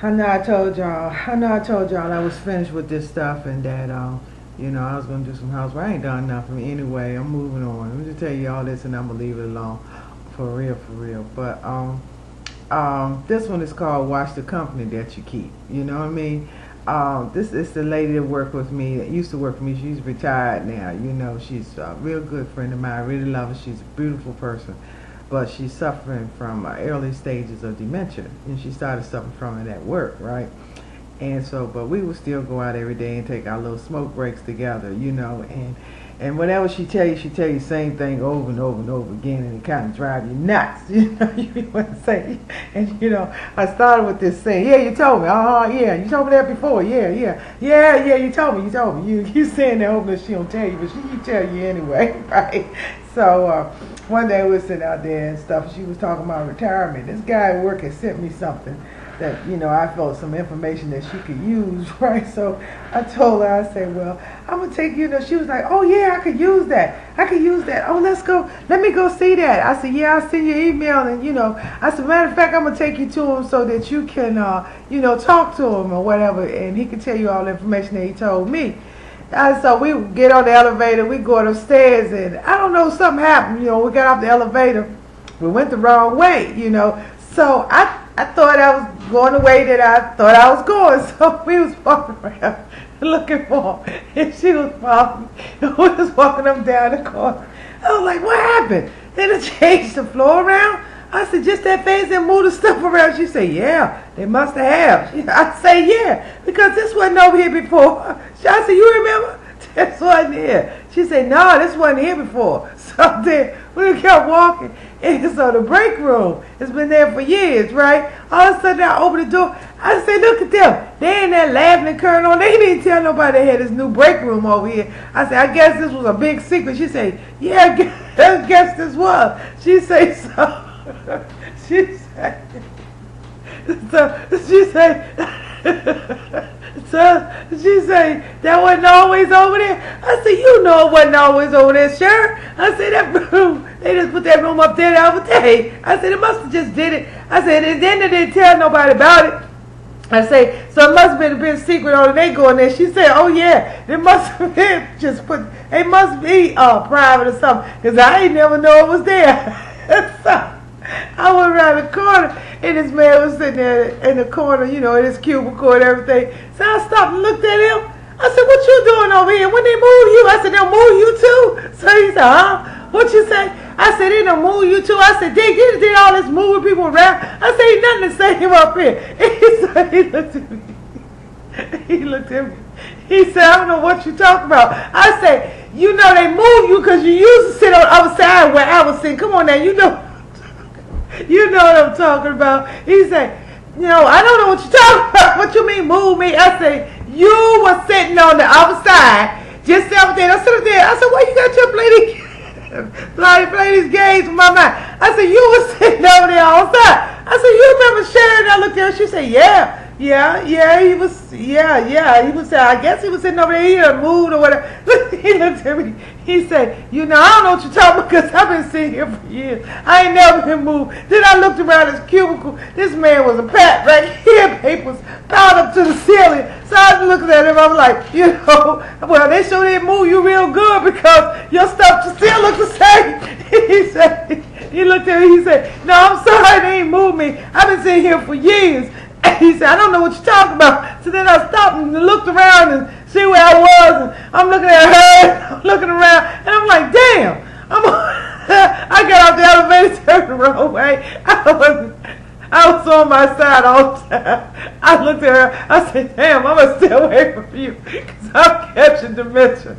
I know I told y'all I was finished with this stuff and that, I was gonna do some housework. I ain't done nothing anyway. I'm moving on. Let me just tell you all this and I'm gonna leave it alone. For real, for real. But, this one is called Watch the Company That You Keep. You know what I mean? This is the lady that worked with me, that used to work for me. She's retired now. You know, she's a real good friend of mine. I really love her. She's a beautiful person. But she's suffering from early stages of dementia. And she started suffering from it at work, right? And so, but we would still go out every day and take our little smoke breaks together, and whatever she tell you the same thing over and over and over again, and it kind of drives you nuts, you want to say. And I started with this saying, yeah, you told me, yeah, you told me that before, yeah, you told me, you saying that hoping that she don't tell you, but she tell you anyway, right? So one day we were sitting out there and stuff, and she was talking about retirement. This guy at work had sent me something that, I felt some information that she could use, right? So I told her, I said, well, I'm going to take she was like, oh yeah, I could use that. Oh, let's go. Let me go see that. I said, yeah, I'll send you an email. And, I said, matter of fact, I'm going to take you to him so that you can, talk to him or whatever. And he can tell you all the information that he told me. And so we get on the elevator, we go upstairs, and I don't know, something happened. We got off the elevator. We went the wrong way, So I thought I was going the way that I thought I was going. So we was walking around looking for him. And she was following me. And we was walking up down the corridor. I was like, what happened? They done changed the floor around? I said, just that phase and move the stuff around. She said, yeah, they must have. I say, yeah, because this wasn't over here before. I said, you remember? This wasn't here. She said, no, this wasn't here before. So then we kept walking. And so the break room has been there for years, right? All of a sudden I opened the door. I said, look at them. They in there laughing and curling on. They didn't tell nobody they had this new break room over here. I said, I guess this was a big secret. She said, yeah, I guess this was. She said, so. She said, that wasn't always over there. I said, you know it wasn't always over there, sure. I said, that room, they just put that room up there the other day. I said, it must have just did it. I said, and then they didn't tell nobody about it. I say, so it must have been a secret on they go in there. She said, oh yeah, it must have been it must be private or something, because I ain't never know it was there. So I went around the corner, and this man was sitting there in the corner, in his cubicle and everything. So I stopped and looked at him. I said, what you doing over here? When they move you? I said, they'll move you too? So he said, huh? What you say? I said, they done move you too? I said, you did all this moving people around? I said, ain't nothing to say him up here. And he looked at me. He looked at me. He said, I don't know what you talking about. I said, they move you because you used to sit on the other side where I was sitting. Come on now, you know what I'm talking about. He said, I don't know what you're talking about. What you mean move me? I said, you were sitting on the other side, just up there. I said, why you got your play these games with my mind? I said, you were sitting over there all the time. I said, you remember Sharon? I looked at her. She said, yeah. He was, he was, I guess he was sitting over there, he had moved or whatever. He looked at me, he said, I don't know what you're talking about, because I've been sitting here for years. I ain't never been moved. Then I looked around his cubicle. This man was a pack right here, papers piled up to the ceiling. So I was looking at him, I was like, well, they sure didn't move you real good, because your stuff still looks the same. He looked at me, he said, no, I'm sorry, they ain't moved me. I've been sitting here for years. He said, I don't know what you're talking about. So then I stopped and looked around and see where I was. And I'm looking at her, I'm looking around, and I'm like, damn. I got off the elevator, turned the wrong way. I was on my side all the time. I looked at her, I said, damn, I'm going to stay away from you because I'm catching dementia.